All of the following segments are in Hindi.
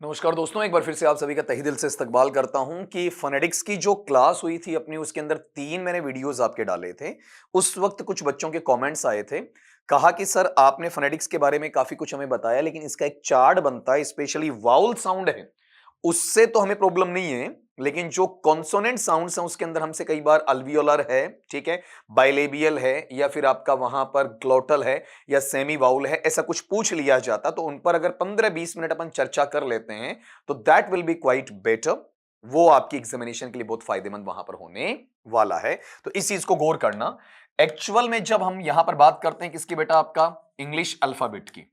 नमस्कार दोस्तों, एक बार फिर से आप सभी का तहे दिल से इस्तकबाल करता हूं कि फोनेटिक्स की जो क्लास हुई थी अपनी, उसके अंदर 3 मैंने वीडियोस आपके डाले थे। उस वक्त कुछ बच्चों के कमेंट्स आए थे, कहा कि सर आपने फोनेटिक्स के बारे में काफी कुछ हमें बताया, लेकिन इसका एक चार्ट बनता है, स्पेशली वाउल साउंड है, उससे तो हमें प्रॉब्लम नहीं है, लेकिन जो कॉन्सोनेंट साउंड्स हैं उसके अंदर हमसे कई बार अल्वियोलर है, ठीक है, बाइलेबियल है, या फिर आपका वहां पर ग्लोटल है, या सेमी वाउल है, ऐसा कुछ पूछ लिया जाता तो उन पर अगर 15-20 मिनट अपन चर्चा कर लेते हैं तो that will be quite better. वो आपकी एग्जामिनेशन के लिए बहुत फायदेमंद वहां पर होने वाला है, तो इस चीज को गौर करना। एक्चुअल में जब हम यहां पर बात करते हैं किसकी बेटा, आपका इंग्लिश अल्फाबेट की,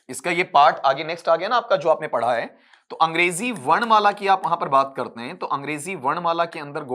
इसका ये पार्ट आगे नेक्स्ट आ गया ना आपका जो आपने पढ़ा है। तो अंग्रेजी वर्णमाला की आप वहां पर बात करते हैं, तो अंग्रेजी वर्णमाला के अंदर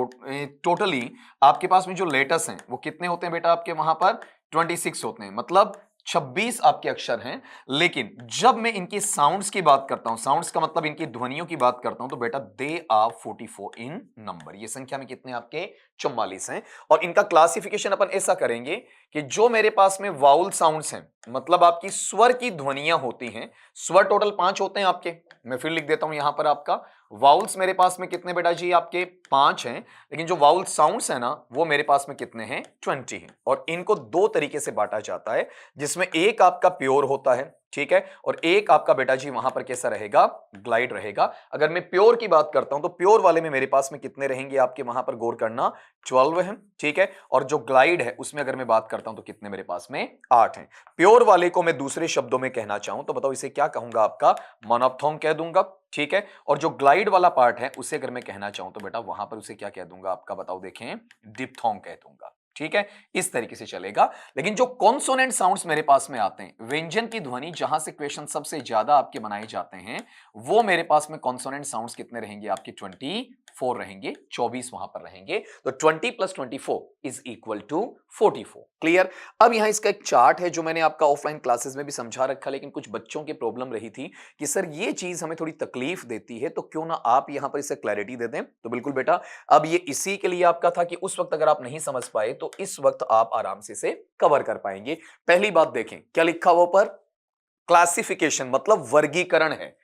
टोटली आपके पास में जो लेटर्स हैं वो कितने होते हैं बेटा, आपके वहां पर 26 होते हैं, मतलब 26 आपके अक्षर हैं। लेकिन जब मैं इनकी साउंड्स की बात करता हूं, साउंड्स का मतलब इनकी ध्वनियों की बात करता हूं, तो बेटा दे आर 44 इन नंबर, ये संख्या में कितने आपके 44 हैं। और इनका क्लासिफिकेशन अपन ऐसा करेंगे कि जो मेरे पास में वाउल साउंड्स हैं, मतलब आपकी स्वर की ध्वनियां होती हैं, स्वर टोटल 5 होते हैं आपके। मैं फिर लिख देता हूं यहां पर, आपका वाउल्स मेरे पास में कितने बेटा जी, आपके 5 हैं, लेकिन जो वाउल साउंड्स है ना वो मेरे पास में कितने हैं, 20 हैं। और इनको दो तरीके से बांटा जाता है, जिसमें एक आपका प्योर होता है, ठीक है, और एक आपका बेटा जी वहां पर कैसा रहेगा, ग्लाइड रहेगा। अगर मैं प्योर की बात करता हूं तो प्योर वाले में मेरे पास में कितने रहेंगे आपके, वहां पर गौर करना, 12 हैं, ठीक है। और जो ग्लाइड है उसमें अगर मैं बात करता हूं तो कितने मेरे पास में, 8 हैं। प्योर वाले को मैं दूसरे शब्दों में कहना चाहूं तो बताओ इसे क्या कहूंगा, आपका मोनोप्थोन कह दूंगा, ठीक है। और जो ग्लाइड वाला पार्ट है उसे अगर मैं कहना चाहूं तो बेटा वहां पर उसे क्या कह दूंगा आपका, बताओ देखें, डिप्थोंग कह दूंगा, ठीक है। इस तरीके से चलेगा। लेकिन जो कॉन्सोनेंट साउंड्स मेरे पास में आते हैं, व्यंजन की ध्वनि जहां से क्वेश्चन सबसे ज्यादा आपके बनाए जाते हैं, वो मेरे पास में कॉन्सोनेंट साउंड्स कितने रहेंगे आपके, 24 रहेंगे, 24 वहां पर रहेंगे। तो 20 + 24 इज इक्वल टू 44। क्लियर। अब यहां इसका एक चार्ट है जो मैंने आपका ऑफलाइन क्लासेस में भी समझा रखा, लेकिन कुछ बच्चों की प्रॉब्लम रही थी कि सर ये चीज हमें थोड़ी तकलीफ देती है, तो क्यों ना आप यहां पर इसे क्लैरिटी दे दें। तो बिल्कुल बेटा, अब ये इसी के लिए आपका था कि उस वक्त अगर आप नहीं समझ पाए तो इस वक्त आप आराम से इसे कवर कर पाएंगे। पहली बात देखें क्या लिखा हुआ पर, क्लासिफिकेशन मतलब वर्गीकरण है।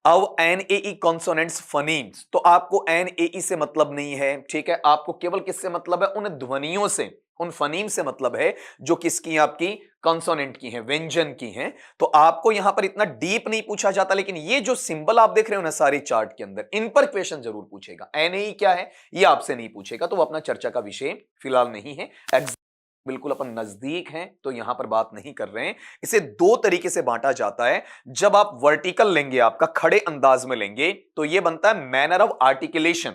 अब एनएई कॉन्सोनेंट्स फनीम्स, तो आपको एनएई से मतलब नहीं है, ठीक है, आपको केवल किससे मतलब है, उन ध्वनियों से, उन फनीम से मतलब है जो किसकी, आपकी कॉन्सोनेंट की हैं, व्यंजन की हैं। तो आपको यहां पर इतना डीप नहीं पूछा जाता, लेकिन ये जो सिंबल आप देख रहे हो ना सारी चार्ट के अंदर, इन पर क्वेश्चन जरूर पूछेगा। एनएई क्या है ये आपसे नहीं पूछेगा, तो वो अपना चर्चा का विषय फिलहाल नहीं है। बिल्कुल अपन नजदीक हैं तो यहां पर बात नहीं कर रहे हैं। इसे दो तरीके से बांटा जाता है। जब आप वर्टिकल लेंगे, आपका खड़े अंदाज में लेंगे, तो यह बनता है मैनर ऑफ आर्टिकुलेशन,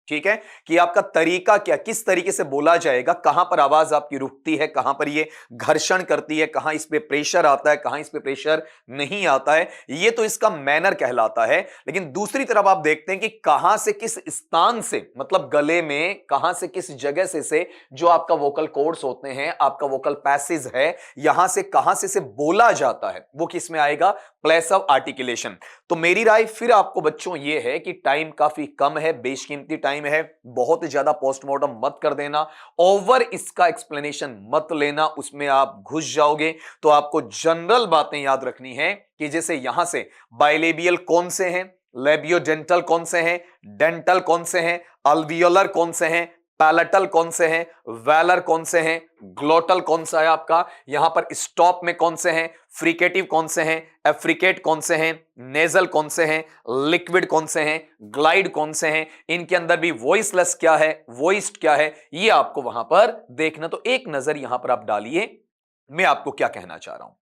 ठीक है, कि आपका तरीका क्या, किस तरीके से बोला जाएगा, कहां पर आवाज आपकी रुकती है, कहां पर ये घर्षण करती है, कहां इस पे प्रेशर आता है, कहां इस पे प्रेशर नहीं आता है, ये तो इसका मैनर कहलाता है। लेकिन दूसरी तरफ आप देखते हैं कि कहां से किस स्थान से, मतलब गले में कहां से किस जगह से जो आपका वोकल कोर्ड्स होते हैं, आपका वोकल पैसेज है, यहां से कहां से बोला जाता है, वो किस में आएगा, प्लेस ऑफ आर्टिकुलेशन। तो मेरी राय फिर आपको बच्चों ये है कि टाइम काफी कम है, बेशकीमती टाइम है, बहुत ज्यादा पोस्टमार्टम मत कर देना, ओवर इसका एक्सप्लेनेशन मत लेना, उसमें आप घुस जाओगे। तो आपको जनरल बातें याद रखनी है कि जैसे यहां से बाइलेबियल कौन से हैं, लेबियोडेंटल कौन से हैं, डेंटल कौन से हैं, अल्वियोलर कौन से हैं, पैलेटल कौन से हैं, वेलर कौन से हैं, ग्लोटल कौन सा है आपका, यहां पर स्टॉप में कौन से हैं, फ्रिकेटिव कौन से हैं, एफ्रिकेट कौन से हैं, नेजल कौन से हैं, लिक्विड कौन से हैं, ग्लाइड कौन से हैं, इनके अंदर भी वॉइसलेस क्या है, वॉइस्ड क्या है, ये आपको वहां पर देखना। तो एक नजर यहां पर आप डालिए, मैं आपको क्या कहना चाह रहा हूं।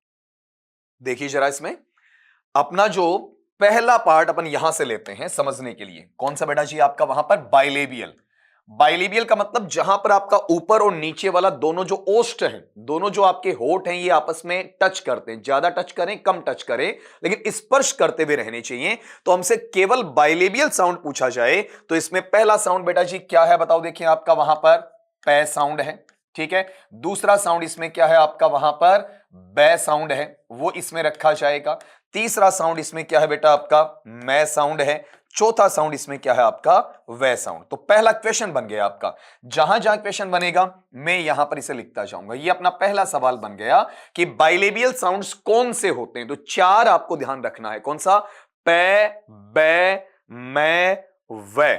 देखिए जरा इसमें अपना जो पहला पार्ट अपन यहां से लेते हैं समझने के लिए, कौन सा बेटा जी, आपका वहां पर बाइलेबियल। बाइलेबियल का मतलब जहां पर आपका ऊपर और नीचे वाला दोनों जो ओष्ठ हैं, दोनों जो आपके होठ हैं, ये आपस में टच करते हैं, ज्यादा टच करें कम टच करें, लेकिन स्पर्श करते हुए रहने चाहिए। तो हमसे केवल बाइलेबियल साउंड पूछा जाए तो इसमें पहला साउंड बेटा जी क्या है, बताओ देखिए, आपका वहां पर पै साउंड है, ठीक है। दूसरा साउंड इसमें क्या है आपका, वहां पर बै साउंड है, वो इसमें रखा जाएगा। तीसरा साउंड इसमें क्या है बेटा, आपका मै साउंड है। चौथा साउंड इसमें क्या है आपका, वे साउंड। तो पहला क्वेश्चन बन गया आपका, जहां जहां क्वेश्चन बनेगा मैं यहां पर इसे लिखता जाऊंगा। ये अपना पहला सवाल बन गया कि बाइलेबियल साउंड्स कौन से होते हैं। तो चार आपको ध्यान रखना है, कौन सा, पे, बे, मैं, वे,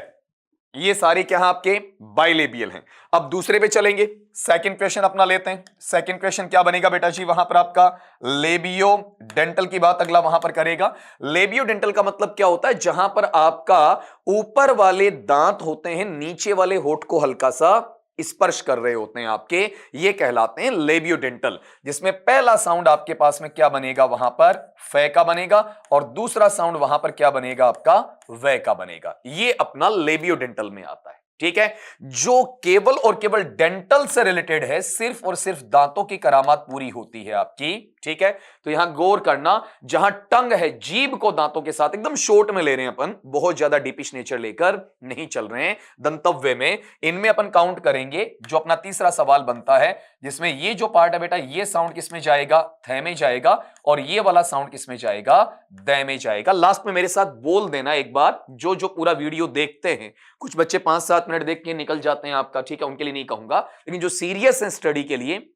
ये सारे क्या हैं आपके बाइलेबियल हैं। अब दूसरे पे चलेंगे, सेकंड क्वेश्चन अपना लेते हैं। सेकंड क्वेश्चन क्या बनेगा बेटा जी, वहां पर आपका लेबियो डेंटल की बात अगला वहां पर करेगा। लेबियो डेंटल का मतलब क्या होता है, जहां पर आपका ऊपर वाले दांत होते हैं नीचे वाले होठ को हल्का सा स्पर्श कर रहे होते हैं आपके, ये कहलाते हैं लेबियो डेंटल। जिसमें पहला साउंड आपके पास में क्या बनेगा, वहां पर फे का बनेगा, और दूसरा साउंड वहां पर क्या बनेगा आपका वे का बनेगा। ये अपना लेबियो डेंटल में आता है। ठीक है, जो केवल और केवल डेंटल से रिलेटेड है, सिर्फ और सिर्फ दांतों की करामात पूरी होती है आपकी। ठीक है, तो यहां गौर करना, जहां टंग है, जीभ को दांतों के साथ एकदम शॉर्ट में ले रहे हैं अपन, बहुत ज्यादा डीपिश नेचर लेकर नहीं चल रहे हैं दंतव्य में, इनमें अपन काउंट करेंगे। जो अपना तीसरा सवाल बनता है, जिसमें ये जो पार्ट है बेटा, ये साउंड किसमें जाएगा, थे में जाएगा, और ये वाला साउंड किसमें जाएगा, दे में जाएगा। लास्ट में मेरे साथ बोल देना एक बार, जो जो पूरा वीडियो देखते हैं, कुछ बच्चे 5-7 मिनट देख के निकल जाते हैं आपका, ठीक है, उनके लिए नहीं कहूंगा, लेकिन जो सीरियस है स्टडी के लिए,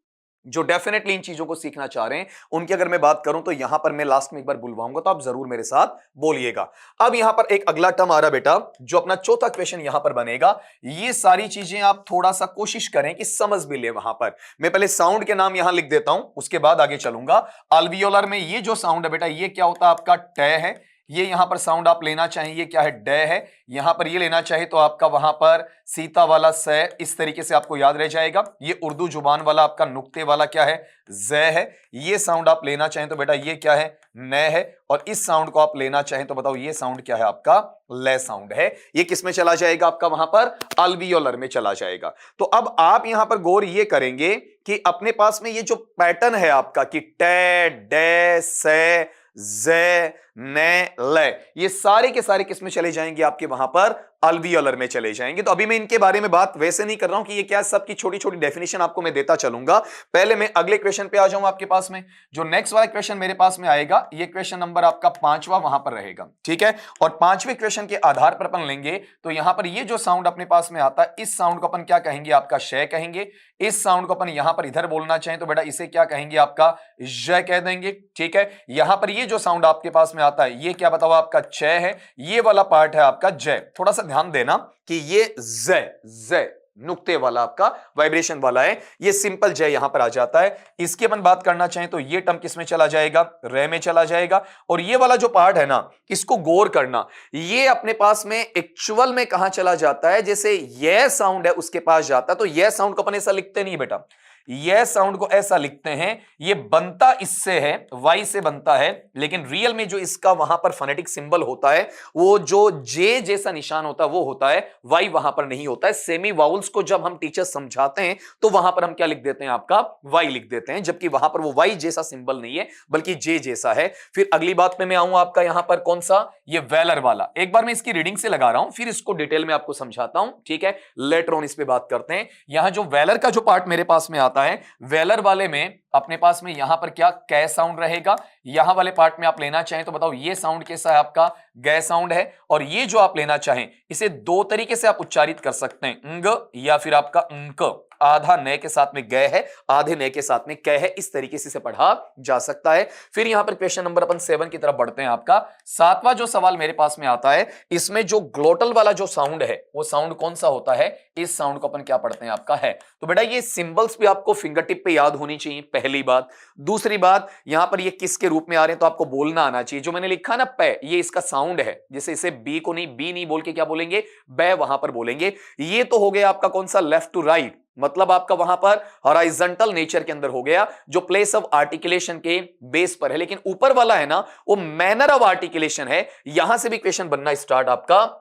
जो डेफिनेटली इन चीजों को सीखना चाह रहे हैं, उनकी अगर मैं बात करूं तो यहां पर मैं लास्ट में एक बार बुलवाऊंगा, तो आप जरूर मेरे साथ बोलिएगा। अब यहां पर एक अगला टर्म आ रहा बेटा, जो अपना चौथा क्वेश्चन यहां पर बनेगा। ये सारी चीजें आप थोड़ा सा कोशिश करें कि समझ भी ले। वहां पर मैं पहले साउंड के नाम यहां लिख देता हूं, उसके बाद आगे चलूंगा। अल्वियोलर में ये जो साउंड है बेटा, ये क्या होता है आपका टे है। ये यहां पर साउंड आप लेना चाहिए, ये क्या है, डे है। यहां पर ये लेना चाहिए तो आपका वहां पर सीता वाला से, इस तरीके से आपको याद रह जाएगा। ये उर्दू जुबान वाला आपका नुक्ते वाला क्या है, जय है। ये साउंड आप लेना चाहें तो बेटा ये क्या है, न है। और इस साउंड को आप लेना चाहें तो बताओ ये साउंड क्या है आपका, ले साउंड है। ये किस में चला जाएगा आपका, वहां पर अल्वियोलर में चला जाएगा। तो अब आप यहां पर गौर ये करेंगे कि अपने पास में ये जो पैटर्न है आपका कि टे, डे, से, जे, ने, ले, ये सारे के सारे किस में चले जाएंगे आपके, वहां पर अल्वियोलर में चले जाएंगे। तो अभी मैं इनके बारे में बात वैसे नहीं कर रहा हूं कि ये क्या, सबकी छोटी छोटी डेफिनेशन आपको मैं देता चलूंगा। पहले मैं अगले क्वेश्चन पे आ जाऊं आपके पास में। जो नेक्स्ट वाला क्वेश्चन मेरे पास में आएगा, ये क्वेश्चन नंबर आपका 5वां वहां पर रहेगा। ठीक है, और 5वें क्वेश्चन के आधार पर अपन लेंगे तो यहां पर ये जो साउंड अपने पास में आता है, इस साउंड को अपन क्या कहेंगे, आपका शय कहेंगे। इस साउंड को अपन यहां पर इधर बोलना चाहें तो बेटा इसे क्या कहेंगे, आपका जय कह देंगे। ठीक है, यहां पर ये जो साउंड आपके पास में आता है, ये क्या बताओ आपका चय है। ये वाला पार्ट है आपका जय। थोड़ा सा ध्यान देना कि ये जय, जय नुक्ते वाला आपका वाइब्रेशन वाला है, ये सिंपल जय यहां पर आ जाता है। इसकी अपन बात करना चाहें तो ये टर्म किस में चला जाएगा, रे में चला जाएगा। और ये वाला जो पार्ट है ना, इसको गौर करना, ये अपने पास में एक्चुअल में कहां चला जाता है, जैसे ये साउंड है उसके पास जाता है, तो ये साउंड को अपन ऐसा लिखते नहीं बेटा, यह साउंड को ऐसा लिखते हैं। ये बनता इससे है, वाई से बनता है, लेकिन रियल में जो इसका वहां पर फोनेटिक सिंबल होता है, वो जो जे जैसा निशान होता है वो होता है, वाई वहां पर नहीं होता है। सेमी वाउल्स को जब हम टीचर समझाते हैं तो वहां पर हम क्या लिख देते हैं, आपका वाई लिख देते हैं, जबकि वहां पर वो वाई जैसा सिंबल नहीं है बल्कि जे जैसा है। फिर अगली बात पे मैं आऊंगा आपका यहां पर कौन सा, ये वेलर वाला। एक बार मैं इसकी रीडिंग से लगा रहा हूं, फिर इसको डिटेल में आपको समझाता हूं। ठीक है, लेटर ऑन इस पे बात करते हैं। यहां जो वेलर का जो पार्ट मेरे पास में आता है, वेलर वाले में अपने पास में यहां पर क्या कै साउंड रहेगा। यहां वाले पार्ट में आप लेना चाहें तो बताओ ये साउंड कैसा है, आपका गै साउंड है। और ये जो आप लेना चाहें, इसे दो तरीके से आप उच्चारित कर सकते हैं, अंग या फिर आपका अंक। आधा नए के साथ में गए है, आधे नए के साथ में कै है, इस तरीके से पढ़ा जा सकता है। फिर यहां पर क्वेश्चन नंबर अपन 7 की तरफ बढ़ते हैं। आपका 7वां जो सवाल मेरे पास में आता है, इसमें जो ग्लोटल वाला जो साउंड है, वो साउंड कौन सा होता है, इस साउंड को अपन क्या पढ़ते हैं, आपका है। तो बेटा ये सिंबल्स भी आपको फिंगर टिप पे याद होनी चाहिए, पहली बात। दूसरी बात, यहां पर ये किसके रूप में आ रहे हैं तो आपको बोलना आना चाहिए। जो मैंने लिखा ना पे, ये इसका साउंड है, जैसे इसे बी को नहीं, बी नहीं बोल के क्या बोलेंगे, बे वहां पर बोलेंगे। ये तो हो गया आपका कौन सा, लेफ्ट टू राइट, मतलब आपका वहां पर हॉराइजॉन्टल नेचर के अंदर हो गया, जो प्लेस ऑफ आर्टिकुलेशन के बेस पर है। लेकिन ऊपर वाला है ना, वो मैनर ऑफ आर्टिकुलेशन है। यहां से भी क्वेश्चन बनना स्टार्ट आपका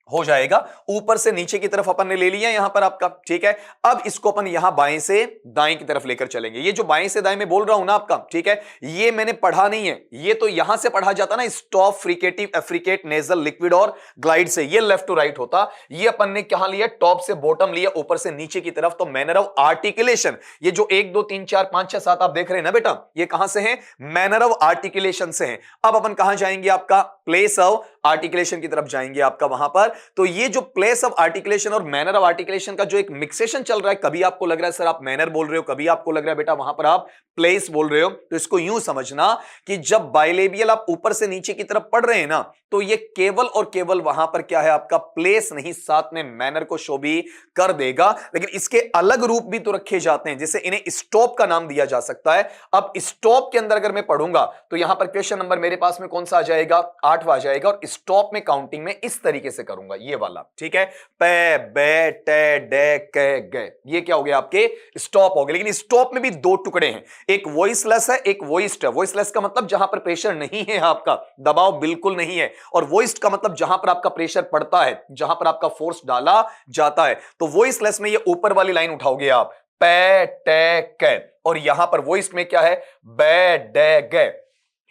हो जाएगा। ऊपर से नीचे की तरफ अपन ने ले लिया यहां पर आपका। ठीक है, अब इसको अपन यहां बाएं से दाएं की तरफ लेकर चलेंगे। ये जो बाएं से दाएं में बोल रहा हूं ना आपका, ठीक है, ये मैंने पढ़ा नहीं है, ये तो यहां से पढ़ा जाता ना, स्टॉप, फ्रिकेटिव, एफ्रिकेट, नेजल, लिक्विड और ग्लाइड से। ये लेफ्ट टू राइट होता। ये अपन ने कहां लिया, टॉप से बॉटम लिया, ऊपर से नीचे की तरफ। तो मैनर ऑफ आर्टिकुलेशन, ये जो 1 2 3 4 5 6 7 आप देख रहे हैं ना बेटा, ये कहां से है, मैनर ऑफ आर्टिकुलेशन से है। अब अपन कहां जाएंगे, आपका प्लेस ऑफ आर्टिकुलेशन की तरफ जाएंगे आपका वहां पर। तो ये जो प्लेस ऑफ आर्टिकुलेशन और मैनर ऑफ आर्टिकुलेशन का जो एक मिक्सेशन चल रहा है, कभी आपको लग रहा है सर आप मैनर बोल रहे हो, कभी आपको लग रहा है बेटा वहां पर आप प्लेस बोल रहे हो, तो इसको यूं समझना कि जब बाइलेबियल आप ऊपर से नीचे की तरफ पढ़ रहे हैं ना, तो ये केवल और केवल वहां पर क्या है आपका प्लेस नहीं, साथ में मैनर को शो भी कर देगा। लेकिन इसके अलग रूप भी तो रखे जाते हैं, जैसे इन्हें स्टॉप का नाम दिया जा सकता है। अब स्टॉप के अंदर अगर मैं पढ़ूंगा तो यहां पर क्वेश्चन नंबर मेरे पास में कौन सा आ जाएगा, 8वां आ जाएगा। और स्टॉप में काउंटिंग में इस तरीके से करूंगा, ये वाला, ठीक है, पे बे टे डे के गे, ये क्या हो गया आपके स्टॉप हो गए। लेकिन स्टॉप में भी दो टुकड़े हैं, एक वॉइसलेस है, एक वॉइस्ड है। वॉइसलेस का मतलब जहां पर प्रेशर नहीं है, आपका दबाव बिल्कुल नहीं है, और वॉइस्ड का मतलब जहां पर आपका प्रेशर पड़ता है, जहां पर आपका फोर्स डाला जाता है। तो वॉइसलेस में ये ऊपर वाली लाइन उठाओगे आप, पे टे के, और यहां पर वॉइस्ड में क्या है, बे डे गे।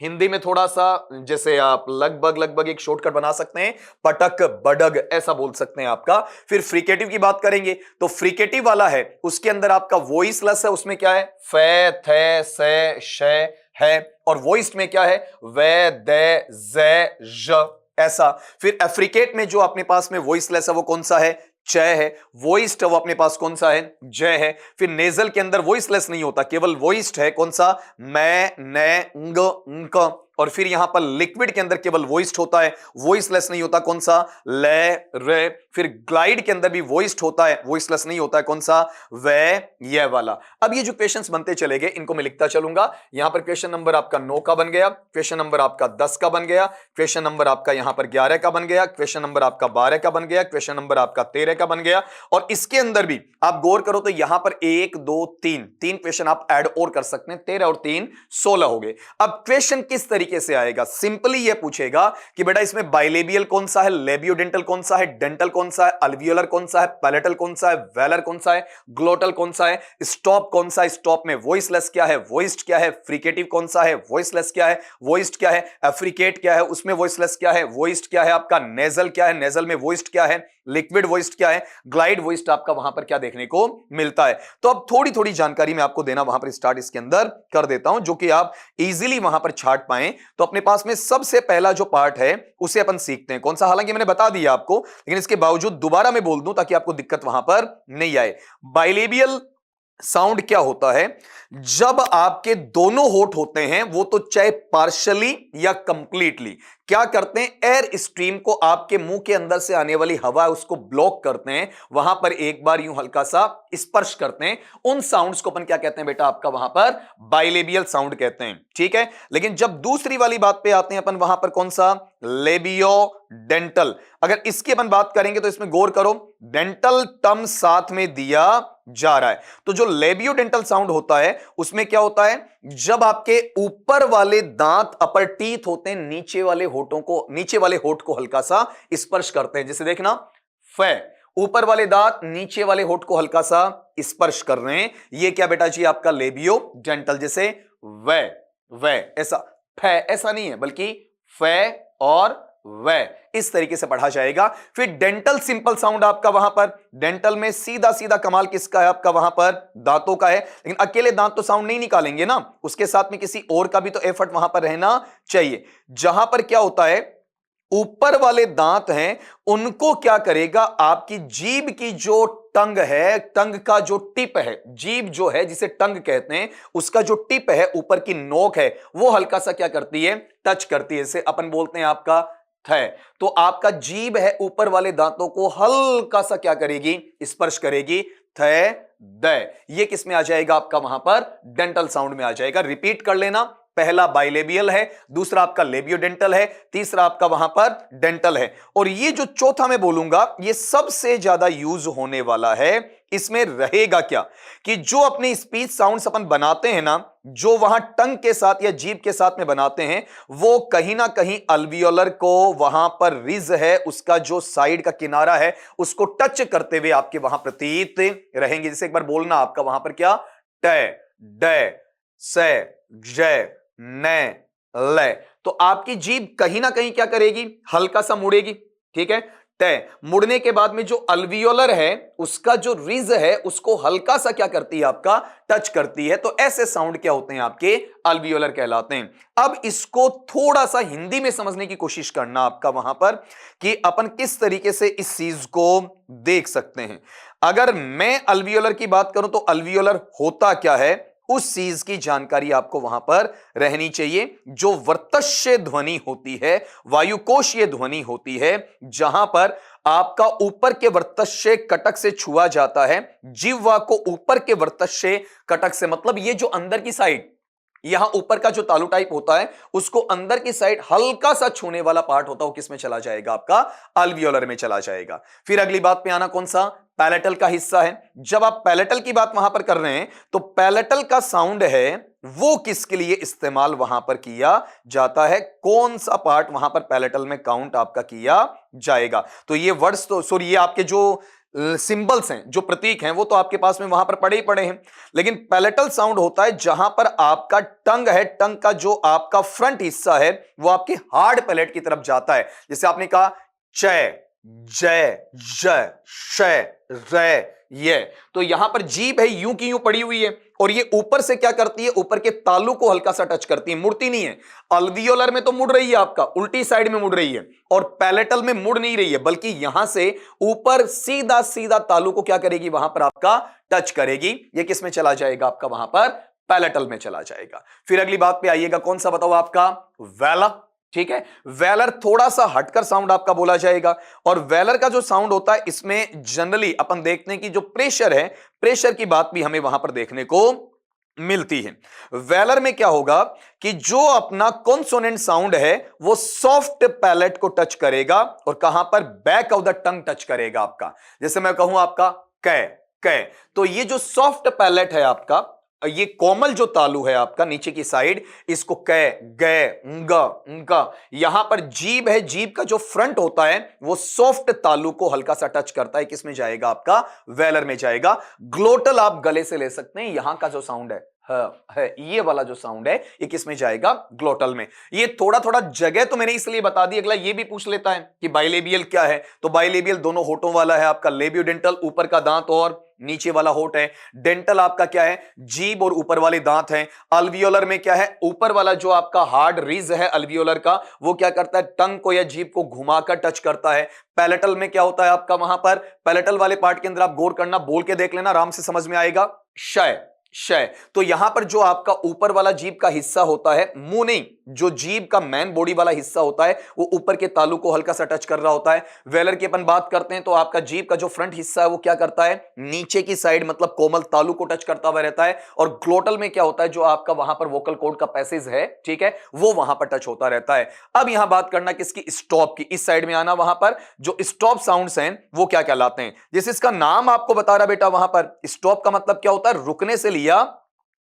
हिंदी में थोड़ा सा जैसे आप लगभग एक शॉर्टकट बना सकते हैं, पटक बडग ऐसा बोल सकते हैं आपका। फिर फ्रिकेटिव की बात करेंगे तो फ्रिकेटिव वाला है, उसके अंदर आपका वॉइसलेस है, उसमें क्या है, फे थे से शे है, और वॉइस्ड में क्या है, वे दे जे ज ऐसा। फिर एफ्रिकेट में जो अपने पास में वॉइसलेस है वो कौन सा है, चय है। वॉइस्ड वो अपने पास कौन सा है, जय है। फिर नेजल के अंदर वॉइसलेस नहीं होता, केवल वॉइस्ड है, कौन सा, मैं ने उंग। और फिर यहां पर लिक्विड के अंदर केवल वॉइस्ड होता है, वॉइसलेस नहीं होता, कौन सा, ले रे। फिर ग्लाइड के अंदर भी वॉइस्ड होता है, वॉइसलेस नहीं होता है, कौन सा, वे ये वाला। अब ये जो क्वेश्चंस बनते चले गए इनको मैं लिखता चलूंगा। यहां पर क्वेश्चन नंबर आपका 9 का बन गया, क्वेश्चन नंबर आपका 10 का बन गया, क्वेश्चन नंबर आपका यहां पर 11 का बन गया, क्वेश्चन नंबर आपका 12 का बन गया, क्वेश्चन नंबर आपका 13 का बन गया। और इसके अंदर भी आप गौर करो तो यहां पर 1 2 3 क्वेश्चन आप ऐड और कर सकते हैं, 13 और 3 16 हो गए। अब क्वेश्चन किस तरीके से आएगा, सिंपली ये पूछेगा कि बेटा इसमें बाइलेबियल कौन सा है, लेबियोडेंटल कौन सा है, डेंटल कौन सा है, अल्वियोलर कौन सा है, पैलेटल कौन सा है, वेलर कौन सा है, ग्लोटल कौन सा है, स्टॉप कौन सा है, स्टॉप में वॉइसलेस क्या है, वॉइस्ड क्या है, फ्रिकेटिव कौन सा है, वॉइसलेस क्या है, वॉइस्ड क्या है, एफ्रिकेट क्या है, उसमें वॉइसलेस क्या है, वॉइस्ड क्या है, आपका नेजल क्या है, नेजल में वॉइस्ड क्या है, लिक्विड वॉइस्ड क्या है, ग्लाइड वॉइस्ड आपका वहां पर क्या देखने को मिलता है। तो अब थोड़ी थोड़ी जानकारी मैं आपको देना वहां पर स्टार्ट इसके अंदर कर देता हूं, जो कि आप इजीली वहां पर छाट पाएं। तो अपने पास में सबसे पहला जो पार्ट है उसे अपन सीखते हैं, कौन सा, हालांकि मैंने बता दिया आपको, लेकिन इसके बावजूद दोबारा मैं बोल दूं ताकि आपको दिक्कत वहां पर नहीं आए। बाइलेबियल साउंड क्या होता है, जब आपके दोनों होठ होते हैं वो तो चाहे पार्शली या कंप्लीटली क्या करते हैं, एयर स्ट्रीम को आपके मुंह के अंदर से आने वाली हवा है उसको ब्लॉक करते हैं, वहां पर एक बार यूं हल्का सा स्पर्श करते हैं। उन साउंड्स को अपन क्या कहते हैं बेटा, आपका वहां पर बाइलेबियल साउंड कहते हैं, ठीक है। लेकिन जब दूसरी वाली बात पे आते हैं अपन, वहां पर कौन सा, लेबियो डेंटल। अगर इसकी अपन बात करेंगे तो इसमें गौर करो, डेंटल टर्म साथ में दिया जा रहा है। तो जो लेबियोडेंटल साउंड होता है उसमें क्या होता है, जब आपके ऊपर वाले दांत, अपर टीथ होते हैं, नीचे वाले होठों को, नीचे वाले होठ को हल्का सा स्पर्श करते हैं, जैसे देखना, फे, ऊपर वाले दांत नीचे वाले होठ को हल्का सा स्पर्श कर रहे हैं, ये क्या बेटा जी आपका लेबियोडेंटल। जैसे वे ऐसा, फे ऐसा नहीं है, बल्कि फे और वे, इस तरीके से पढ़ा जाएगा। फिर डेंटल सिंपल साउंड आपका वहां पर, डेंटल में सीधा सीधा कमाल किसका है आपका, वहां पर दांतों का है। लेकिन अकेले दांत तो साउंड नहीं निकालेंगे ना, उसके साथ में किसी और का भी तो एफर्ट वहां पर रहना चाहिए। जहां पर क्या होता है, ऊपर वाले दांत हैं उनको क्या करेगा, आपकी जीभ की जो टंग है, टंग का जो टिप है, जीभ जो है जिसे टंग कहते हैं, उसका जो टिप है, ऊपर की नोक है, वो हल्का सा क्या करती है, टच करती है, इसे अपन बोलते हैं आपका थे। तो आपका जीभ है ऊपर वाले दांतों को हल्का सा क्या करेगी, स्पर्श करेगी, थे द। ये किस में आ जाएगा आपका, वहां पर डेंटल साउंड में आ जाएगा। रिपीट कर लेना, पहला बाइलेबियल है, दूसरा आपका लेबियोडेंटल है, तीसरा आपका वहां पर डेंटल है। और ये जो चौथा मैं बोलूंगा ये सबसे ज्यादा यूज होने वाला है। इसमें रहेगा क्या कि जो अपने स्पीच साउंड्स अपन बनाते हैं ना, जो वहां टंग के साथ या जीभ के साथ में बनाते हैं, वो कहीं ना कहीं अल्वियोलर को वहां पर रिज है, उसका जो साइड का किनारा है उसको टच करते हुए आपके वहां प्रतीत रहेंगे। जैसे एक बार बोलना आपका वहां पर क्या, ट ड से जय ने ले, तो आपकी जीभ कहीं ना कहीं क्या करेगी, हल्का सा मुड़ेगी, ठीक है। तय। मुड़ने के बाद में जो अल्वियोलर है उसका जो रिज है उसको हल्का सा क्या करती है आपका टच करती है, तो ऐसे साउंड क्या होते हैं आपके अल्वियोलर कहलाते हैं। अब इसको थोड़ा सा हिंदी में समझने की कोशिश करना आपका वहां पर कि अपन किस तरीके से इस चीज को देख सकते हैं। अगर मैं अल्वियोलर की बात करूं तो अल्वियोलर होता क्या है उस चीज की जानकारी आपको वहां पर रहनी चाहिए। जो वर्तस्य ध्वनि होती है, वायुकोशीय ध्वनि होती है, जहां पर आपका ऊपर के वर्तस्य कटक से छुआ जाता है, जिह्वा को ऊपर के वर्तस्य कटक से, मतलब ये जो अंदर की साइड यहां ऊपर का जो तालु टाइप होता है उसको अंदर की साइड हल्का सा छूने वाला पार्ट होता है, वो किसमें चला जाएगा आपका अल्वियोलर में चला जाएगा। फिर अगली बात पे आना, कौन सा पैलेटल का हिस्सा है। जब आप पैलेटल की बात वहां पर कर रहे हैं तो पैलेटल का साउंड है वो किसके लिए इस्तेमाल वहां पर किया जाता है, कौन सा पार्ट वहां पर पैलेटल में काउंट आपका किया जाएगा। तो ये वर्ड्स तो सॉरी ये आपके जो सिंबल्स हैं, जो प्रतीक हैं, वो तो आपके पास में वहां पर पड़े ही पड़े हैं, लेकिन पैलेटल साउंड होता है जहां पर आपका टंग है, टंग का जो आपका फ्रंट हिस्सा है वो आपके हार्ड पैलेट की तरफ जाता है। जैसे आपने कहा चय, जय, जय, शय, रे, ये, तो यहां पर जीभ है यूं की यूं पड़ी हुई है और ये ऊपर से क्या करती है, ऊपर के तालू को हल्का सा टच करती है, मुड़ती नहीं है। अल्वियोलर में तो मुड़ रही है आपका, उल्टी साइड में मुड़ रही है, और पैलेटल में मुड़ नहीं रही है, बल्कि यहां से ऊपर सीधा सीधा तालू को क्या करेगी, वहां पर आपका टच करेगी। ये किस में चला जाएगा आपका, वहां पर पैलेटल में चला जाएगा। फिर अगली बात पे आइएगा, कौन सा बताओ आपका वेला। ठीक है, वेलर थोड़ा सा हटकर साउंड आपका बोला जाएगा, और वेलर का जो साउंड होता है इसमें जनरली अपन देखते हैं कि जो प्रेशर है, प्रेशर की बात भी हमें वहां पर देखने को मिलती है। वेलर में क्या होगा कि जो अपना कॉन्सोनेंट साउंड है वो सॉफ्ट पैलेट को टच करेगा, और कहां पर, back of the tongue touch करेगा आपका। जैसे मैं कहूं आपका कै कै, तो ये जो सॉफ्ट पैलेट है आपका, ये कोमल जो तालु है आपका नीचे की साइड, इसको कै गे उनका, यहां पर जीभ है, जीभ का जो फ्रंट होता है वो सॉफ्ट तालु को हल्का सा टच करता है, किसमें जाएगा आपका वेलर में जाएगा। ग्लोटल आप गले से ले सकते हैं, यहां का जो साउंड है ये वाला जो साउंड है ये किसमें जाएगा, ग्लोटल में। ये थोड़ा थोड़ा जगह तो मैंने इसलिए बता दी, अगला ये भी पूछ लेता है कि बाइलेबियल क्या है, तो बाइलेबियल दोनों होठों वाला है आपका, लेबियोडेंटल ऊपर का दांत और नीचे वाला होठ है, डेंटल आपका क्या है, जीभ और ऊपर वाले दांत हैं। अल्वियोलर में क्या है, ऊपर वाला जो आपका हार्ड रिज है अल्वियोलर का, वो क्या करता है, टंग को या जीभ को घुमाकर टच करता है। पैलेटल में क्या होता है आपका, वहां पर पैलेटल वाले पार्ट के अंदर आप गौर करना, बोल के देख लेना, आराम से समझ में आएगा, शय शय। तो यहां पर जो आपका ऊपर वाला जीभ का हिस्सा होता है, मुंह नहीं, जो जीभ का मैन बॉडी वाला हिस्सा होता है वो ऊपर के तालु को हल्का सा टच कर रहा होता है। वेलर की अपन बात करते हैं तो आपका जीभ का जो फ्रंट हिस्सा है वो क्या करता है, नीचे की साइड मतलब कोमल तालु को टच करता हुआ रहता है। और ग्लोटल में क्या होता है, जो आपका वहां पर वोकल कॉर्ड का पैसेज है, ठीक है, वो वहां पर टच होता रहता है। अब यहां बात करना किसकी, स्टॉप की, इस साइड में आना, वहां पर जो स्टॉप साउंड्स हैं वो क्या कहलाते हैं। जैसे इसका नाम आपको बता रहा बेटा, वहां पर स्टॉप का मतलब क्या होता है, रुकने से लिया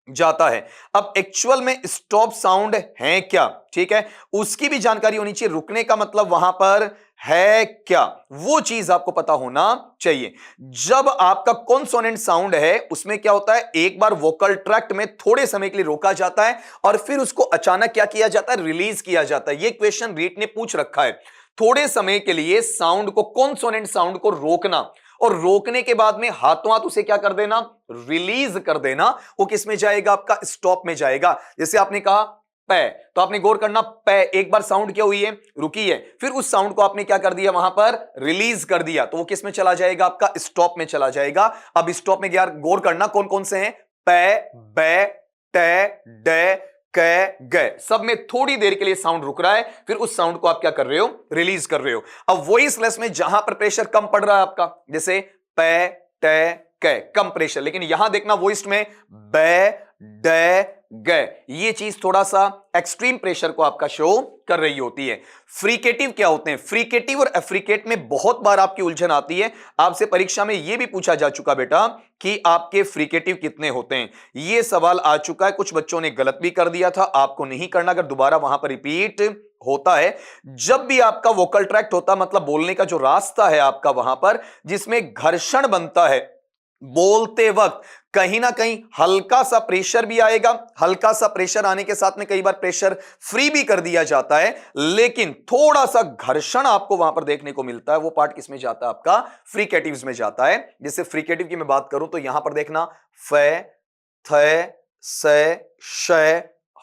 जाता है। अब एक्चुअल में स्टॉप साउंड है क्या, ठीक है, उसकी भी जानकारी होनी चाहिए। रुकने का मतलब वहां पर है क्या, वो चीज आपको पता होना चाहिए। जब आपका कॉन्सोनेंट साउंड है उसमें क्या होता है, एक बार वोकल ट्रैक्ट में थोड़े समय के लिए रोका जाता है और फिर उसको अचानक क्या किया जाता है, रिलीज किया जाता है। ये क्वेश्चन रीट ने पूछ रखा है, थोड़े समय के लिए साउंड को, कॉन्सोनेंट साउंड को रोकना, और रोकने के बाद में हाथों हाथ उसे क्या कर देना, रिलीज कर देना, वो किस में जाएगा आपका, स्टॉप में जाएगा। जैसे आपने कहा पै, तो आपने गौर करना, पै एक बार साउंड क्या हुई है, रुकी है, फिर उस साउंड को आपने क्या कर दिया, वहां पर रिलीज कर दिया, तो वो किस में चला जाएगा आपका, स्टॉप में चला जाएगा। अब स्टॉप में यार गौर करना कौन कौन से हैं, पै, बै, टे, डे, कै, गै, सब में थोड़ी देर के लिए साउंड रुक रहा है, फिर उस साउंड को आप क्या कर रहे हो, रिलीज कर रहे हो। अब वॉइसलेस में जहां पर प्रेशर कम पड़ रहा है आपका, जैसे पै, टे, कै, कम प्रेशर, लेकिन यहां देखना वॉइस में बै, डे, गै, ये चीज थोड़ा सा एक्सट्रीम प्रेशर को आपका शो कर रही होती है। फ्रीकेटिव क्या होते हैं, फ्रीकेटिव और एफ्रीकेट में बहुत बार आपकी उलझन आती है। आपसे परीक्षा में यह भी पूछा जा चुका बेटा कि आपके फ्रीकेटिव कितने होते हैं, यह सवाल आ चुका है। कुछ बच्चों ने गलत भी कर दिया था, आपको नहीं करना, अगर दोबारा वहां पर रिपीट होता है। जब भी आपका वोकल ट्रैक्ट होता मतलब बोलने का जो रास्ता है आपका, वहां पर जिसमें घर्षण बनता है, बोलते वक्त कहीं ना कहीं हल्का सा प्रेशर भी आएगा। हल्का सा प्रेशर आने के साथ में कई बार प्रेशर फ्री भी कर दिया जाता है, लेकिन थोड़ा सा घर्षण आपको वहां पर देखने को मिलता है। वो पार्ट किसमें जाता है? आपका फ्रिकेटिव्स में जाता है। जैसे फ्रिकेटिव की मैं बात करूं तो यहां पर देखना फ, थ, स, श,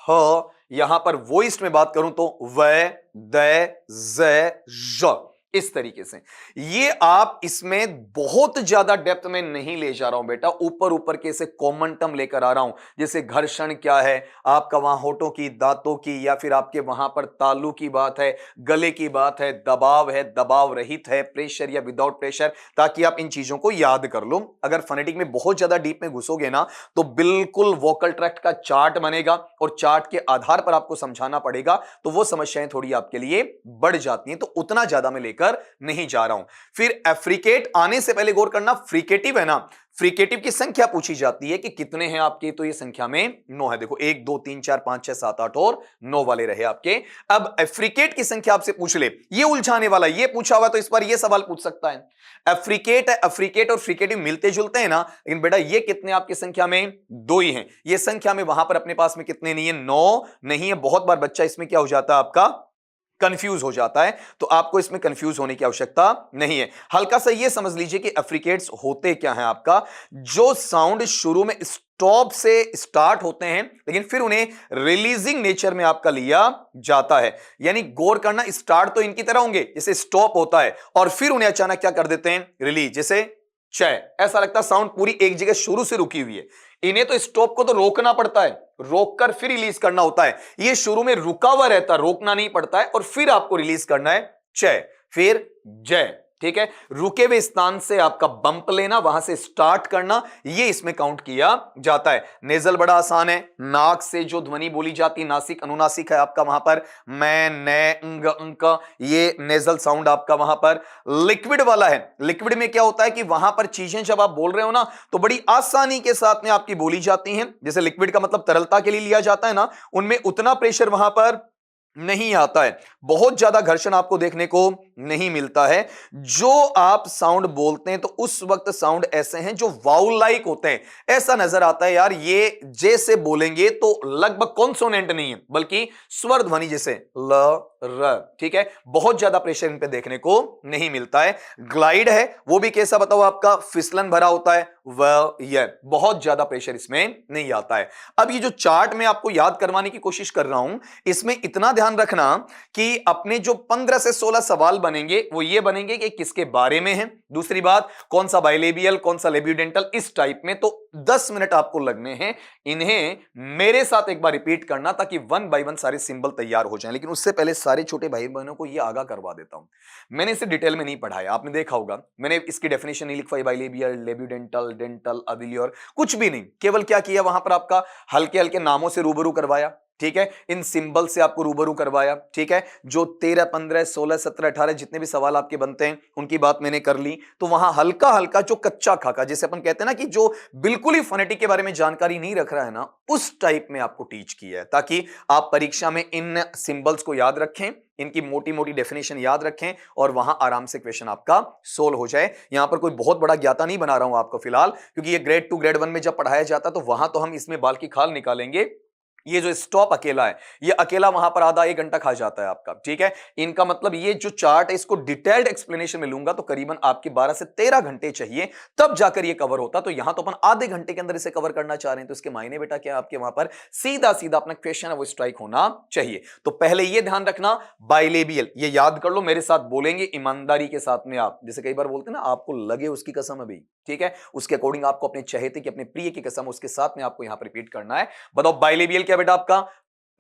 ह। यहां पर वॉइस में बात करूं तो व, द, ज, ज। इस तरीके से ये आप इसमें बहुत ज्यादा डेप्थ में नहीं ले जा रहा हूं बेटा, ऊपर ऊपर के से कॉमन टर्म लेकर आ रहा हूं। जैसे घर्षण क्या है आपका, वहां होठों की, दांतों की, या फिर आपके वहां पर तालू की बात है, गले की बात है, दबाव है, दबाव रहित है, प्रेशर या विदाउट प्रेशर, ताकि आप इन चीजों को याद कर लो। अगर फोनेटिक में बहुत ज्यादा डीप में घुसोगे ना तो बिल्कुल वोकल ट्रैक्ट का चार्ट बनेगा और चार्ट के आधार पर आपको समझाना पड़ेगा, तो वो समस्याएं थोड़ी आपके लिए बढ़ जाती हैं। तो उतना ज्यादा मैं लेकर नहीं जा रहा हूं। फिर एफ्रिकेट आने से पहले गौर करना, फ्रिकेटिव है ना, फ्रिकेटिव की संख्या पूछी जाती है कि कितने हैं आपके, तो ये संख्या में 9 है। देखो 1 2 3 4 5 6 7 8 और 9 वाले रहे आपके। अब एफ्रिकेट की संख्या आपसे पूछ ले, ये उलझाने वाला, ये पूछा हुआ तो इस पर ये सवाल पूछ सकता है। एफ्रिकेट है, एफ्रिकेट और फ्रिकेटिव मिलते जुलते हैं ना, लेकिन बेटा ये कितने आपकी संख्या में? 2 ही हैं। ये संख्या में वहां पर अपने पास में कितने नहीं है? 9 नहीं है। बहुत बार बच्चा इसमें क्या हो जाता है आपका? कंफ्यूज हो जाता है। तो आपको इसमें कंफ्यूज होने की आवश्यकता नहीं है। हल्का सा ये समझ लीजिए कि एफ्रिकेट्स होते क्या हैं आपका, जो साउंड शुरू में स्टॉप से स्टार्ट होते हैं लेकिन फिर उन्हें रिलीजिंग नेचर में आपका लिया जाता है। यानी गौर करना, स्टार्ट तो इनकी तरह होंगे जैसे स्टॉप होता है और फिर उन्हें अचानक क्या कर देते हैं? रिलीज। जैसे चय, ऐसा लगता है साउंड पूरी एक जगह शुरू से रुकी हुई है। इन्हें तो स्टॉप को तो रोकना पड़ता है, रोककर फिर रिलीज करना होता है। ये शुरू में रुका हुआ रहता है, रोकना नहीं पड़ता है, और फिर आपको रिलीज करना है चय, फिर जय। ठीक है, रुके हुए स्थान से आपका बंप लेना, वहां से स्टार्ट करना, ये इसमें काउंट किया जाता है। नेजल बड़ा आसान है, नाक से जो ध्वनि बोली जाती, नासिक अनुनासिक है आपका वहां पर, मैं, ने, अंग, अंक, ये नेजल साउंड आपका वहां पर। लिक्विड वाला है, लिक्विड में क्या होता है कि वहां पर चीजें जब आप बोल रहे हो ना तो बड़ी आसानी के साथ में आपकी बोली जाती हैं। जैसे लिक्विड का मतलब तरलता के लिए लिया जाता है ना, उनमें उतना प्रेशर वहां पर नहीं आता है, बहुत ज्यादा घर्षण आपको देखने को नहीं मिलता है। जो आप साउंड बोलते हैं तो उस वक्त साउंड ऐसे हैं जो वाउल लाइक होते हैं। ऐसा नजर आता है यार ये जैसे बोलेंगे तो लगभग कॉन्सोनेंट नहीं है बल्कि स्वर ध्वनि, जैसे ल र। ठीक है, बहुत ज्यादा प्रेशर इन पे देखने को नहीं मिलता है। ग्लाइड है, वो भी कैसा बताओ आपका? फिसलन भरा होता है, वह ये बहुत ज्यादा प्रेशर इसमें नहीं आता है। अब ये जो चार्ट में आपको याद करवाने की कोशिश कर रहा हूं, इसमें इतना ध्यान रखना कि अपने जो 15 से 16 सवाल बनेंगे वो ये बनेंगे कि किसके बारे में है। दूसरी बात, कौन सा बाइलेबियल, कौन सा लेब्यूडेंटल, इस टाइप में। तो 10 मिनट आपको लगने हैं। इन्हें मेरे साथ एक बार रिपीट करना ताकि 1 बाय 1 सारे सिंबल तैयार हो जाएं। लेकिन उससे पहले सारे छोटे भाई बहनों को यह आगाह करवा देता हूं, मैंने इसे डिटेल में नहीं पढ़ाया, आपने देखा होगा मैंने इसकी डेफिनेशन नहीं लिखवाई, बाइलेबियल, लेब्यूडेंटल, डेंटल, अविलियर, कुछ भी नहीं। केवल क्या किया वहां पर आपका हल्के हल्के नामों से रूबरू करवाया। ठीक है, इन सिंबल से आपको रूबरू करवाया। ठीक है, जो 13 15 16 17 18 जितने भी सवाल आपके बनते हैं उनकी बात मैंने कर ली। तो वहां हल्का हल्का जो कच्चा खाका, जैसे अपन कहते हैं ना कि जो बिल्कुल ही फोनेटिक के बारे में जानकारी नहीं रख रहा है ना, उस टाइप में आपको टीच किया है ताकि आप परीक्षा में इन सिंबल्स को याद रखें, इनकी मोटी मोटी डेफिनेशन याद रखें और वहां आराम से क्वेश्चन आपका सोल्व हो जाए। यहां पर कोई बहुत बड़ा ज्ञाता नहीं बना रहा हूं आपको फिलहाल, क्योंकि ये ग्रेड 2 ग्रेड 1 में जब पढ़ाया जाता तो वहां तो हम इसमें बाल की खाल निकालेंगे। ये जो स्टॉप अकेला है, ये अकेला वहां पर आधा 1 घंटा खा जाता है आपका। ठीक है, इनका मतलब ये जो चार्ट है इसको डिटेल्ड एक्सप्लेनेशन में लूंगा तो करीबन आपके 12 से 13 घंटे चाहिए, तब जाकर ये कवर होता। तो यहां तो अपन आधे घंटे के अंदर इसे कवर करना चाह रहे हैं, तो इसके मायने बेटा क्या, आपके वहां पर सीधा सीधा अपना क्वेश्चन है वो स्ट्राइक होना चाहिए। तो पहले ये ध्यान रखना, बाइलेबियल ये याद कर लो, मेरे साथ बोलेंगे ईमानदारी के साथ में आप, जैसे कई बार बोलते हैं ना आपको लगे उसकी कसम अभी। ठीक है, उसके अकॉर्डिंग आपको अपने चहेते की, अपने प्रिय की कसम उसके साथ में आपको यहां पर रिपीट करना है। बताओ बाइलेबियल क्या बेटा आपका?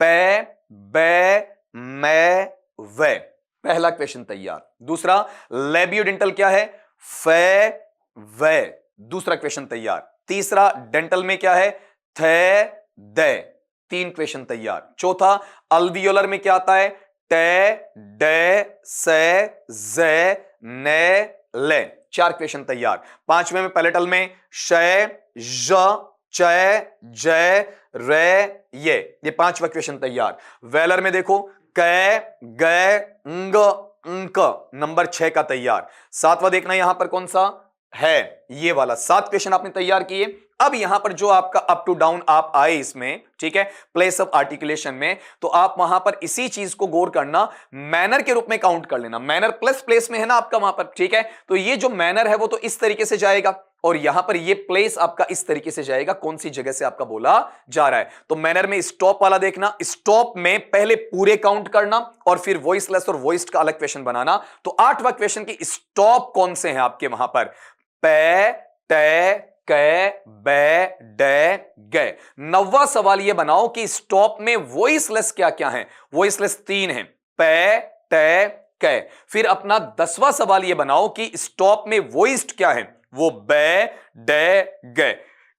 पे, बे, मैं, वे। पहला क्वेश्चन तैयार। दूसरा लेबियोडेंटल क्या है? फे, वे। दूसरा क्वेश्चन तैयार। तीसरा डेंटल में क्या है? थे, दे। 3 क्वेश्चन तैयार। चौथा अल्वियोलर में क्या आता है? टे, डे, से, जे, ने, ले। 4 क्वेश्चन तैयार। 5वें में पैलेटल में शय, ज, चय, जय, रे, ये 5वां क्वेश्चन तैयार। वेलर में देखो कै, गै, अंग, अंक, नंबर 6 का तैयार। 7वां देखना यहां पर कौन सा? है, ये वाला 7 क्वेश्चन आपने तैयार किए। अब यहां पर जो आपका अप टू डाउन आप आए इसमें, ठीक है, प्लेस ऑफ आर्टिकुलेशन में, तो आप वहां पर इसी चीज को गौर करना, मैनर के रूप में काउंट कर लेना। मैनर प्लस प्लेस में है ना आपका वहां पर, ठीक है, तो ये जो मैनर है वो तो इस तरीके से जाएगा और यहां पर ये प्लेस आपका इस तरीके से जाएगा, कौन सी जगह से आपका बोला जा रहा है। तो मैनर में स्टॉप वाला देखना, स्टॉप में पहले पूरे काउंट करना और फिर वॉइसलेस और वॉइस्ड का अलग क्वेश्चन बनाना। तो 8वां क्वेश्चन की स्टॉप कौन से हैं आपके वहां पर, पे, टे, कै, बै, डे, गे। 9वां सवाल यह बनाओ कि स्टॉप में वॉइसलेस क्या क्या है। वॉइसलेस 3 है, पे, टे, कै। फिर अपना 10वां सवाल यह बनाओ कि स्टॉप में वॉइस्ड क्या है, वो बे, डे, गे।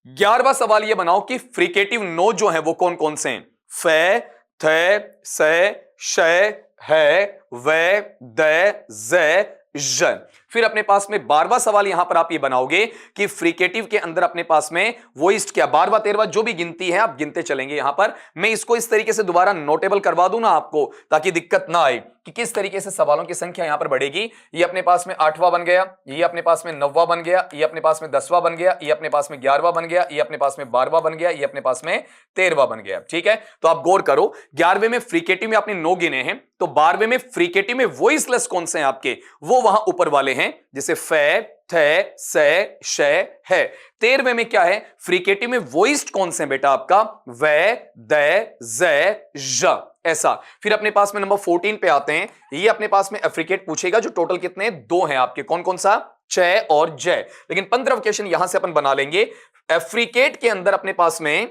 11वां सवाल यह बनाओ कि फ्रिकेटिव नो जो है वो कौन कौन से हैं, फे, थे, से, शे, है, वे, दे, जे, ज। फिर अपने पास में 12वां सवाल यहां पर आप ये बनाओगे कि फ्रिकेटिव के अंदर अपने पास में वॉइस्ड क्या, 12वां 13वां जो भी गिनती है आप गिनते चलेंगे। यहां पर मैं इसको इस तरीके से दोबारा नोटेबल करवा दूं ना आपको, ताकि दिक्कत ना आए कि किस तरीके से सवालों की संख्या यहां पर बढ़ेगी। ये अपने पास में 8वां बन गया, ये अपने पास में 9वां बन गया, ये अपने पास में 10वां बन गया, ये अपने पास में 11वां बन गया, ये अपने पास में 12वां बन गया, ये अपने पास में 13वां बन गया। ठीक है, तो आप गौर करो, 11वें में फ्रिकेटिव में आपने 9 गिने हैं, तो 12वें में फ्रिकेटिव में वॉइसलेस कौन से हैं आपके, वो वहां ऊपर वाले हैं, जैसे फे, थे, से, शे, है। 13वें में क्या है, फ्रिकेटिव में वॉइस्ड कौन से हैं बेटा आपका, वे, दे, जे, ज, ऐसा। फिर अपने पास में नंबर 14 पे आते हैं, ये अपने पास में एफ्रिकेट पूछेगा, जो टोटल कितने 2 हैं आपके, कौन कौन सा, चे और जय। लेकिन 15वां क्वेश्चन यहां से अपन बना लेंगे, एफ्रिकेट के अंदर अपने पास में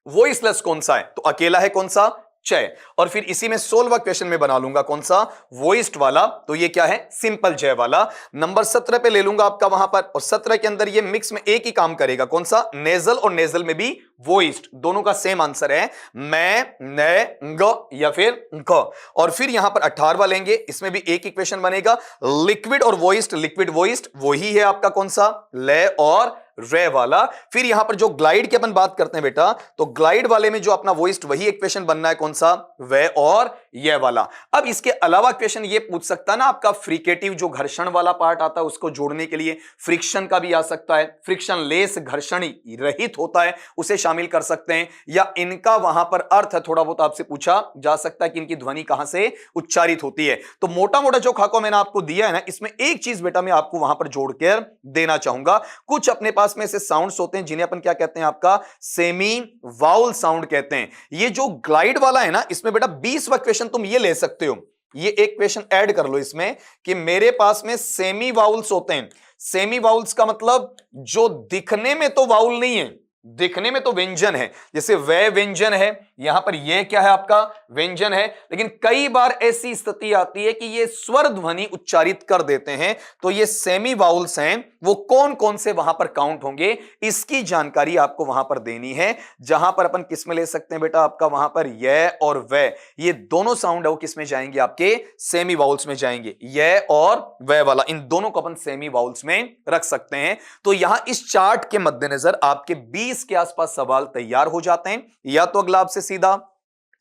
वॉइसलेस कौन सा है, तो अकेला है कौन सा, जय। और फिर इसी में 16वां क्वेश्चन में बना लूंगा कौन सा, वॉइस्ड वाला, तो ये क्या है, सिंपल जय वाला। नंबर 17 पे ले लूंगा आपका वहां पर, और 17 के अंदर ये मिक्स में एक ही काम करेगा, कौन सा, नेजल, और नेजल में भी वॉइस्ड, दोनों का सेम आंसर है, मैं, ने, ग या फिर ग। और फिर यहां पर 18वां लेंगे, इसमें भी एक ही क्वेश्चन बनेगा, लिक्विड और वॉइस्ड, लिक्विड वॉइस्ड वही है आपका कौन सा, ले और रे वाला। फिर यहां पर जो ग्लाइड की अपन बात करते हैं बेटा, तो ग्लाइड वाले में जो अपना वॉइस्ड वही एक क्वेश्चन बनना है, कौन सा, वे और ये वाला। अब इसके अलावा क्वेश्चन ये पूछ सकता है ना आपका, फ्रिकेटिव जो घर्षण वाला पार्ट आता है उसको जोड़ने के लिए फ्रिक्शन का भी आ सकता है, फ्रिक्शन लेस घर्षण रहित होता है उसे शामिल कर सकते हैं, या इनका वहां पर अर्थ है थोड़ा बहुत आपसे पूछा जा सकता है कि इनकी ध्वनि कहां से उच्चारित होती है। तो मोटा मोटा जो खाका मैंने आपको दिया है ना, इसमें एक चीज बेटा मैं आपको वहां पर जोड़कर देना चाहूंगा, कुछ अपने पास में ऐसे साउंड्स होते हैं जिन्हें अपन क्या कहते हैं आपका, सेमी वाउल साउंड कहते हैं। ये जो ग्लाइड वाला है ना, इसमें बेटा 20वां क्वेश्चन तुम ये ले सकते हो, ये एक क्वेश्चन ऐड कर लो इसमें कि मेरे पास में सेमी वाउल्स होते हैं। सेमी वाउल्स का मतलब जो दिखने में तो वाउल नहीं है, दिखने में तो व्यंजन है, जैसे वे व्यंजन है, यहां पर ये क्या है आपका, व्यंजन है, लेकिन कई बार ऐसी स्थिति आती है कि ये स्वर ध्वनि उच्चारित कर देते हैं, तो ये सेमी वाउल्स हैं, वो कौन कौन से वहां पर काउंट होंगे, इसकी जानकारी आपको वहां पर देनी है। जहां पर अपन किस में ले सकते हैं बेटा आपका, वहां पर ये और वे, ये दोनों साउंड है वो किस में जाएंगे, आपके सेमी वाउल्स में जाएंगे, ये और वे वाला, इन दोनों को अपन सेमी वाउल्स में रख सकते हैं। तो यहां इस चार्ट के मद्देनजर आपके 20 के आसपास सवाल तैयार हो जाते हैं, या तो अगला आपसे सीधा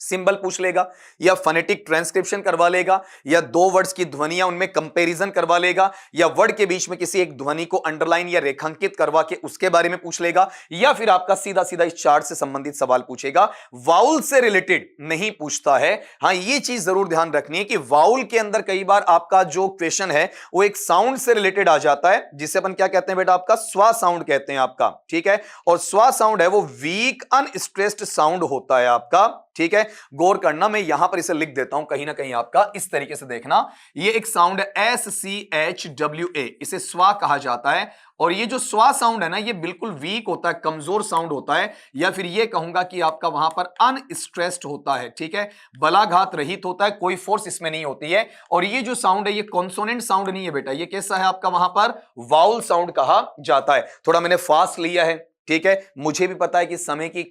सिंबल पूछ लेगा, या फोनेटिक ट्रांसक्रिप्शन करवा लेगा, या 2 वर्ड्स की ध्वनियां उनमें कंपैरिजन करवा लेगा, या वर्ड के बीच में किसी एक ध्वनि को अंडरलाइन या रेखांकित करवा के उसके बारे में पूछ लेगा, या फिर आपका सीधा सीधा इस चार्ट से संबंधित सवाल पूछेगा। वाउल से रिलेटेड नहीं पूछता है। हां, यह चीज जरूर ध्यान रखनी है कि वाउल के अंदर कई बार आपका जो क्वेश्चन है वो एक साउंड से रिलेटेड आ जाता है, जिसे अपन क्या कहते हैं बेटा आपका, स्वा साउंड कहते हैं आपका, ठीक है। और स्वा साउंड है वो वीक अनस्ट्रेस्ड साउंड होता है आपका, ठीक है। गौर करना, मैं यहां पर इसे लिख देता हूं कहीं ना कहीं आपका, इस तरीके से देखना, ये एक साउंड है SCHWA, इसे स्वा कहा जाता है। और ये जो स्वा साउंड है ना, ये बिल्कुल वीक होता है, कमजोर साउंड होता है, या फिर ये कहूंगा कि आपका वहां पर अनस्ट्रेस्ड होता है, ठीक है, बलाघात रहित होता है, कोई फोर्स इसमें नहीं होती है। और ये जो साउंड है ये कॉन्सोनेंट साउंड नहीं है बेटा, ये कैसा है आपका, वहां पर वाउल साउंड कहा जाता है। थोड़ा मैंने फास्ट लिया है, ठीक है, मुझे भी पता है कि समय की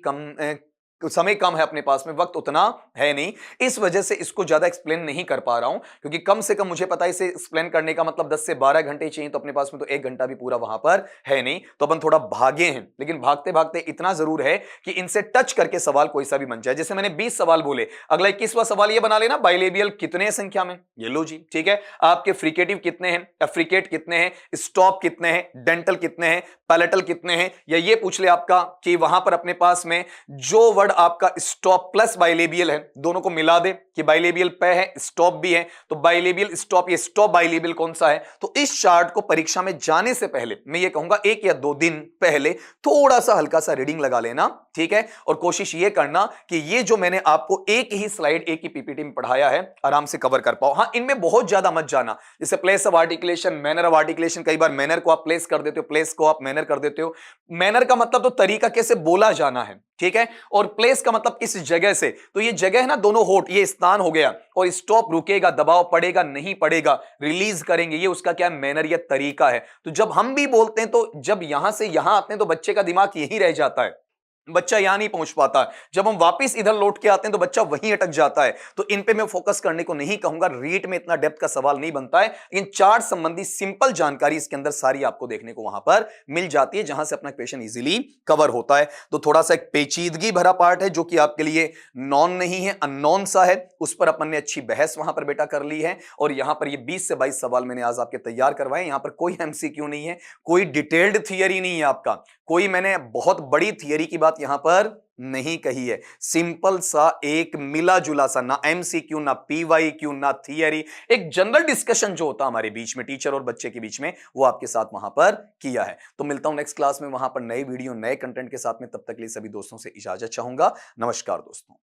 समय कम है अपने पास में, वक्त उतना है नहीं, इस वजह से इसको ज्यादा एक्सप्लेन नहीं कर पा रहा हूं, क्योंकि कम से कम मुझे पता है इसे एक्सप्लेन करने का मतलब 10 से 12 घंटे चाहिए, तो अपने पास में तो 1 घंटा भी पूरा वहां पर है नहीं, तो अपन थोड़ा भागे हैं, लेकिन भागते भागते इतना जरूर है कि इनसे टच करके सवाल कोई सा भी बन जाए। जैसे मैंने 20 सवाल बोले, अगला 21वां सवाल ये बना लेना, बाइलेबियल कितने संख्या में, ये लो जी, ठीक है। आपके फ्रिकेटिव कितने हैं, एफ्रिकेट कितने हैं, स्टॉप कितने हैं, डेंटल कितने हैं, पैलेटल कितने हैं, या ये पूछ ले आपका कि वहां पर अपने पास में जो वर्ड आपका स्टॉप प्लस बाइलेबियल है, दोनों को मिला दे कि बाइलेबियल पे है, स्टॉप भी है, तो बाइलेबियल स्टॉप, ये स्टॉप बाइलेबियल कौन सा है। तो इस चार्ट को परीक्षा में जाने से पहले मैं ये कहूंगा 1 या 2 दिन पहले थोड़ा सा हल्का सा रीडिंग लगा लेना, ठीक है। और कोशिश ये करना कि ये जो मैंने आपको एक ही स्लाइड, एक ही पीपीटी में पढ़ाया है, आराम से कवर कर पाओ। हां, इनमें बहुत ज्यादा मत जाना, जैसे place of articulation, manner of articulation, कई बार मैनर को आप प्लेस कर देते हो, प्लेस को आप मैनर कर देते हो। मैनर का मतलब तो तरीका कैसे बोला जाना है, ठीक है, और प्लेस का मतलब किस जगह से, तो ये जगह है ना, दोनों होठ, ये स्थान हो गया, और स्टॉप रुकेगा, दबाव पड़ेगा नहीं पड़ेगा, रिलीज करेंगे, ये उसका क्या मैनर या तरीका है। तो जब हम भी बोलते हैं, तो जब यहां से यहां आते हैं तो बच्चे का दिमाग यहीं रह जाता है, बच्चा यहां नहीं पहुंच पाता। जब हम वापस इधर लौट के आते हैं तो बच्चा वहीं अटक जाता है। तो इन पे मैं फोकस करने को नहीं कहूंगा, रीट में इतना डेप्थ का सवाल नहीं बनता है, लेकिन चार्ट संबंधी सिंपल जानकारी इसके अंदर सारी आपको देखने को वहां पर मिल जाती है, जहां से अपना क्वेश्चन इजीली कवर होता है। तो थोड़ा सा एक पेचीदगी भरा पार्ट है, जो कि आपके लिए नॉन नहीं है, अननोन सा है, उस पर अपन ने अच्छी बहस वहां पर बेटा कर ली है। और यहां पर ये 20 से 22 सवाल मैंने आज आपके तैयार करवाए। यहां पर कोई एमसीक्यू नहीं है, कोई डिटेल्ड थियरी नहीं है आपका, कोई मैंने बहुत बड़ी थियरी की बात यहां पर नहीं कही है। सिंपल सा एक मिला जुला सा, ना एमसीक्यू, ना पीवाईक्यू, ना थियरी, एक जनरल डिस्कशन जो होता हमारे बीच में, टीचर और बच्चे के बीच में, वो आपके साथ वहां पर किया है। तो मिलता हूं नेक्स्ट क्लास में, वहां पर नए वीडियो, नए कंटेंट के साथ में। तब तक के लिए सभी दोस्तों से इजाजत चाहूंगा। नमस्कार दोस्तों।